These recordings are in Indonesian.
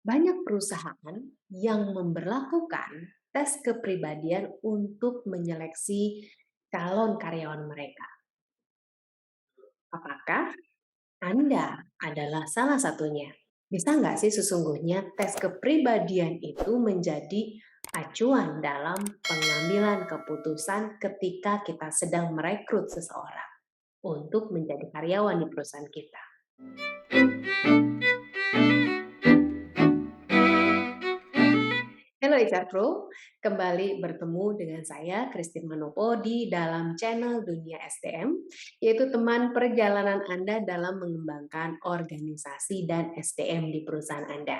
Banyak perusahaan yang memberlakukan tes kepribadian untuk menyeleksi calon karyawan mereka. Apakah Anda adalah salah satunya? Bisa nggak sih sesungguhnya tes kepribadian itu menjadi acuan dalam pengambilan keputusan ketika kita sedang merekrut seseorang untuk menjadi karyawan di perusahaan kita? Halo HR Pro, kembali bertemu dengan saya Christine Manopo di dalam channel Dunia SDM, yaitu teman perjalanan Anda dalam mengembangkan organisasi dan SDM di perusahaan Anda.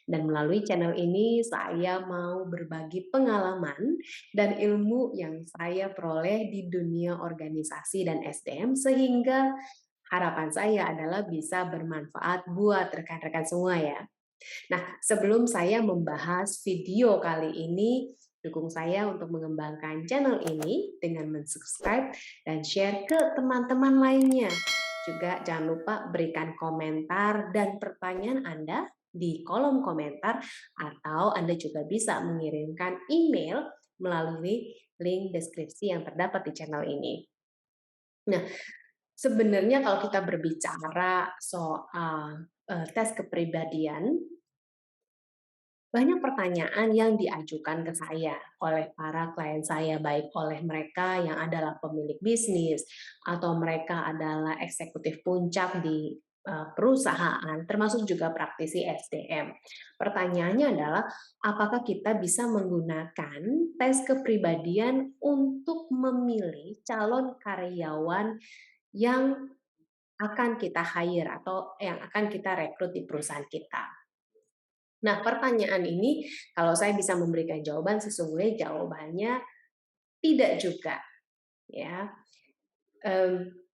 Dan melalui channel ini saya mau berbagi pengalaman dan ilmu yang saya peroleh di dunia organisasi dan SDM sehingga harapan saya adalah bisa bermanfaat buat rekan-rekan semua ya. Nah, sebelum saya membahas video kali ini, dukung saya untuk mengembangkan channel ini dengan mensubscribe dan share ke teman-teman lainnya. Juga jangan lupa berikan komentar dan pertanyaan Anda di kolom komentar atau Anda juga bisa mengirimkan email melalui link deskripsi yang terdapat di channel ini. Nah, sebenarnya kalau kita berbicara soal tes kepribadian, banyak pertanyaan yang diajukan ke saya oleh para klien saya, baik oleh mereka yang adalah pemilik bisnis atau mereka adalah eksekutif puncak di perusahaan, termasuk juga praktisi SDM. Pertanyaannya adalah, apakah kita bisa menggunakan tes kepribadian untuk memilih calon karyawan yang akan kita hire atau yang akan kita rekrut di perusahaan kita? Nah, pertanyaan ini kalau saya bisa memberikan jawaban, sesungguhnya jawabannya tidak juga, ya. Mmm,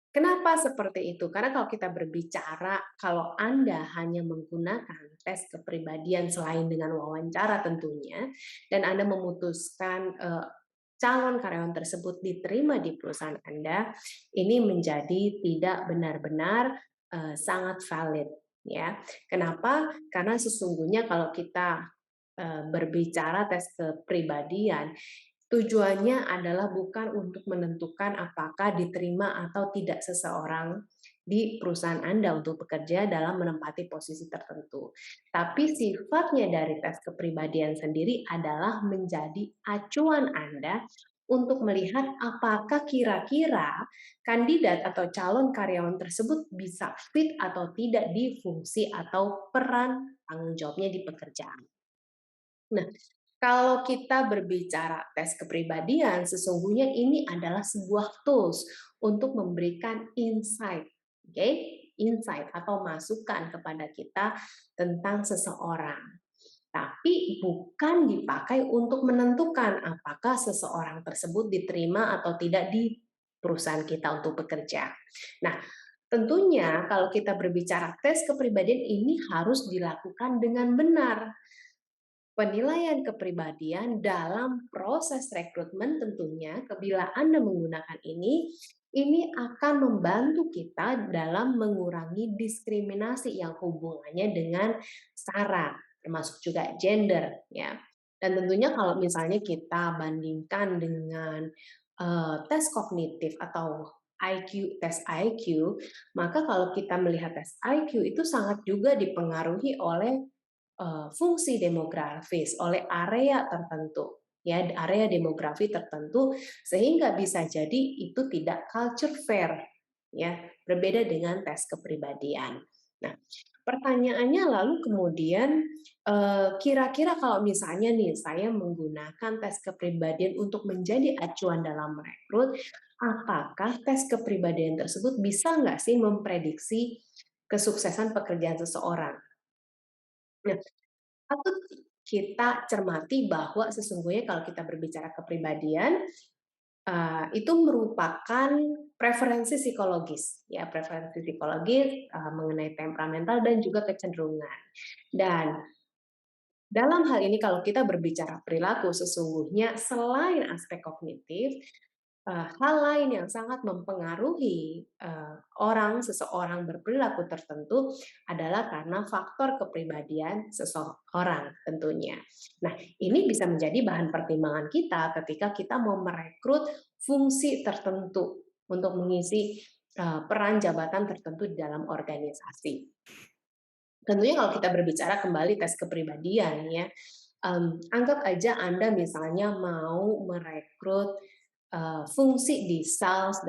Kenapa seperti itu? Karena kalau kita berbicara, kalau Anda hanya menggunakan tes kepribadian selain dengan wawancara tentunya, dan Anda memutuskan, calon karyawan tersebut diterima di perusahaan Anda, ini menjadi tidak benar-benar, sangat valid, ya. Kenapa? Karena sesungguhnya kalau kita berbicara tes kepribadian, tujuannya adalah bukan untuk menentukan apakah diterima atau tidak seseorang di perusahaan Anda untuk bekerja dalam menempati posisi tertentu. Tapi sifatnya dari tes kepribadian sendiri adalah menjadi acuan Anda untuk melihat apakah kira-kira kandidat atau calon karyawan tersebut bisa fit atau tidak di fungsi atau peran tanggung jawabnya di pekerjaan. Nah, kalau kita berbicara tes kepribadian, sesungguhnya ini adalah sebuah tools untuk memberikan insight, oke? Insight atau masukan kepada kita tentang seseorang. Tapi bukan dipakai untuk menentukan apakah seseorang tersebut diterima atau tidak di perusahaan kita untuk bekerja. Nah, tentunya kalau kita berbicara tes kepribadian ini harus dilakukan dengan benar. Penilaian kepribadian dalam proses rekrutmen tentunya bila Anda menggunakan ini akan membantu kita dalam mengurangi diskriminasi yang hubungannya dengan sara, termasuk juga gender, ya. Dan tentunya kalau misalnya kita bandingkan dengan tes kognitif atau tes IQ, maka kalau kita melihat tes IQ itu sangat juga dipengaruhi oleh fungsi demografis oleh area tertentu, ya, area demografi tertentu, sehingga bisa jadi itu tidak culture fair, ya, berbeda dengan tes kepribadian. Nah, pertanyaannya lalu kemudian, kira-kira kalau misalnya nih saya menggunakan tes kepribadian untuk menjadi acuan dalam merekrut, apakah tes kepribadian tersebut bisa nggak sih memprediksi kesuksesan pekerjaan seseorang? Nah, patut kita cermati bahwa sesungguhnya kalau kita berbicara kepribadian, itu merupakan preferensi psikologis, ya, preferensi psikologis, mengenai temperamental dan juga kecenderungan. Dan dalam hal ini kalau kita berbicara perilaku, sesungguhnya selain aspek kognitif, hal lain yang sangat mempengaruhi seseorang berperilaku tertentu adalah karena faktor kepribadian seseorang tentunya. Nah, ini bisa menjadi bahan pertimbangan kita ketika kita mau merekrut fungsi tertentu untuk mengisi peran jabatan tertentu di dalam organisasi. Tentunya kalau kita berbicara kembali tes kepribadian ya, anggap aja Anda misalnya mau merekrut fungsi di sales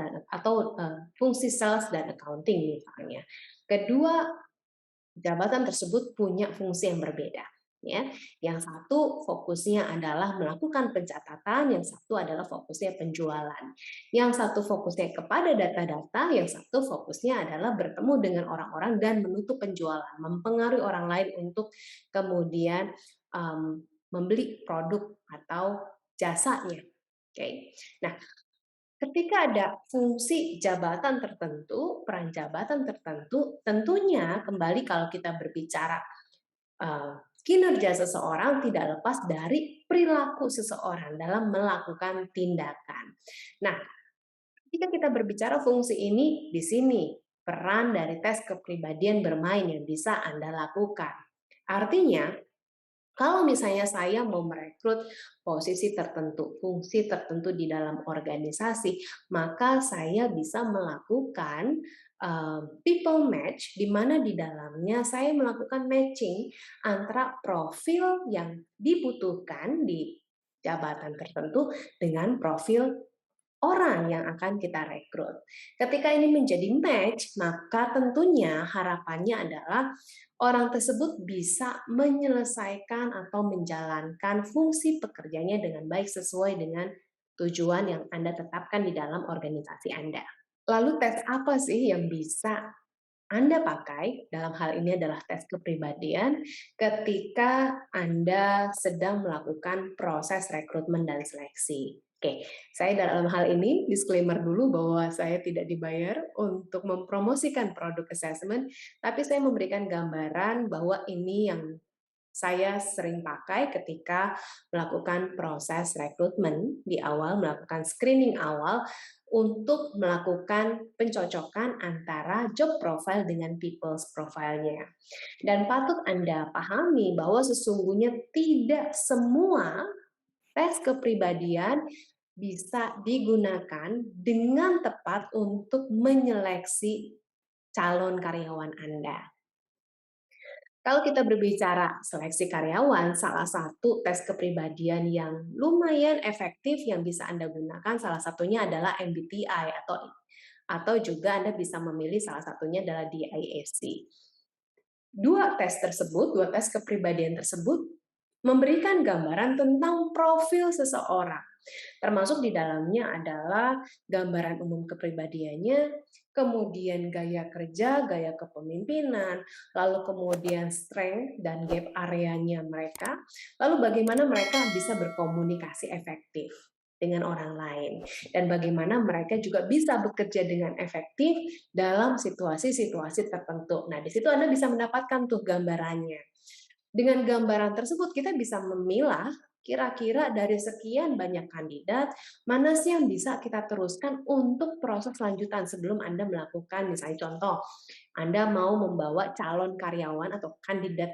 fungsi sales dan accounting misalnya. Kedua jabatan tersebut punya fungsi yang berbeda, ya. Yang satu fokusnya adalah melakukan pencatatan, yang satu adalah fokusnya penjualan. Yang satu fokusnya kepada data-data, yang satu fokusnya adalah bertemu dengan orang-orang dan menutup penjualan, mempengaruhi orang lain untuk kemudian membeli produk atau jasanya. Oke. Nah, ketika ada fungsi jabatan tertentu, peran jabatan tertentu, tentunya kembali kalau kita berbicara kinerja seseorang tidak lepas dari perilaku seseorang dalam melakukan tindakan. Nah, ketika kita berbicara fungsi ini, di sini peran dari tes kepribadian bermain yang bisa Anda lakukan. Artinya, kalau misalnya saya mau merekrut posisi tertentu, fungsi tertentu di dalam organisasi, maka saya bisa melakukan people match, di mana di dalamnya saya melakukan matching antara profil yang dibutuhkan di jabatan tertentu dengan profil orang yang akan kita rekrut. Ketika ini menjadi match, maka tentunya harapannya adalah orang tersebut bisa menyelesaikan atau menjalankan fungsi pekerjaannya dengan baik sesuai dengan tujuan yang Anda tetapkan di dalam organisasi Anda. Lalu tes apa sih yang bisa Anda pakai, dalam hal ini adalah tes kepribadian, ketika Anda sedang melakukan proses rekrutmen dan seleksi. Oke, saya dalam hal ini disclaimer dulu bahwa saya tidak dibayar untuk mempromosikan produk assessment, tapi saya memberikan gambaran bahwa ini yang saya sering pakai ketika melakukan proses rekrutmen di awal, melakukan screening awal untuk melakukan pencocokan antara job profile dengan people's profile-nya. Dan patut Anda pahami bahwa sesungguhnya tidak semua tes kepribadian bisa digunakan dengan tepat untuk menyeleksi calon karyawan Anda. Kalau kita berbicara seleksi karyawan, salah satu tes kepribadian yang lumayan efektif yang bisa Anda gunakan salah satunya adalah MBTI atau juga Anda bisa memilih salah satunya adalah DISC. Dua tes kepribadian tersebut memberikan gambaran tentang profil seseorang. Termasuk di dalamnya adalah gambaran umum kepribadiannya, kemudian gaya kerja, gaya kepemimpinan, lalu kemudian strength dan gap areanya mereka, lalu bagaimana mereka bisa berkomunikasi efektif dengan orang lain, dan bagaimana mereka juga bisa bekerja dengan efektif dalam situasi-situasi tertentu. Nah, di situ Anda bisa mendapatkan tuh gambarannya. Dengan gambaran tersebut kita bisa memilah kira-kira dari sekian banyak kandidat, mana sih yang bisa kita teruskan untuk proses lanjutan sebelum Anda melakukan, misalnya contoh, Anda mau membawa calon karyawan atau kandidat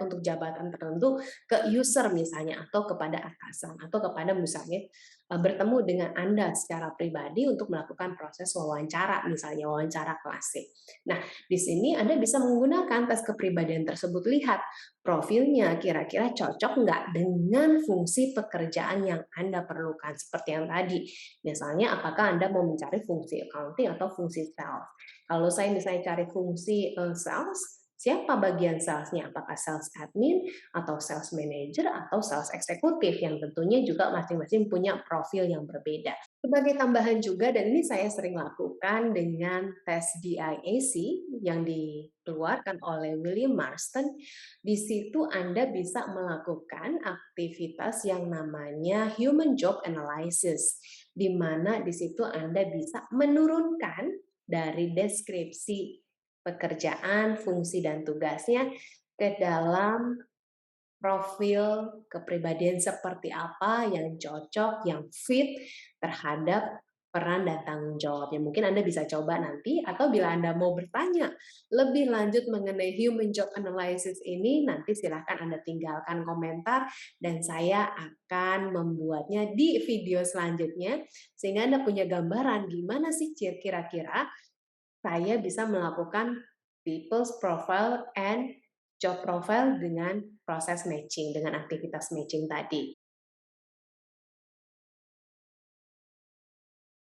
untuk jabatan tertentu ke user misalnya atau kepada atasan atau kepada misalnya bertemu dengan Anda secara pribadi untuk melakukan proses wawancara misalnya wawancara klasik. Nah, di sini Anda bisa menggunakan tes kepribadian tersebut, lihat profilnya kira-kira cocok nggak dengan fungsi pekerjaan yang Anda perlukan seperti yang tadi. Misalnya apakah Anda mau mencari fungsi accounting atau fungsi sales. Kalau saya misalnya cari fungsi sales, siapa bagian salesnya? Apakah sales admin, atau sales manager, atau sales eksekutif yang tentunya juga masing-masing punya profil yang berbeda. Sebagai tambahan juga, dan ini saya sering lakukan dengan tes DIAC yang dikeluarkan oleh William Marston, di situ Anda bisa melakukan aktivitas yang namanya Human Job Analysis, di mana di situ Anda bisa menurunkan dari deskripsi pekerjaan, fungsi, dan tugasnya ke dalam profil kepribadian seperti apa yang cocok, yang fit terhadap peran dan tanggung jawabnya. Mungkin Anda bisa coba nanti, atau bila Anda mau bertanya lebih lanjut mengenai Human Job Analysis ini, nanti silahkan Anda tinggalkan komentar dan saya akan membuatnya di video selanjutnya, sehingga Anda punya gambaran gimana sih kira-kira saya bisa melakukan people's profile and job profile dengan proses matching, dengan aktivitas matching tadi.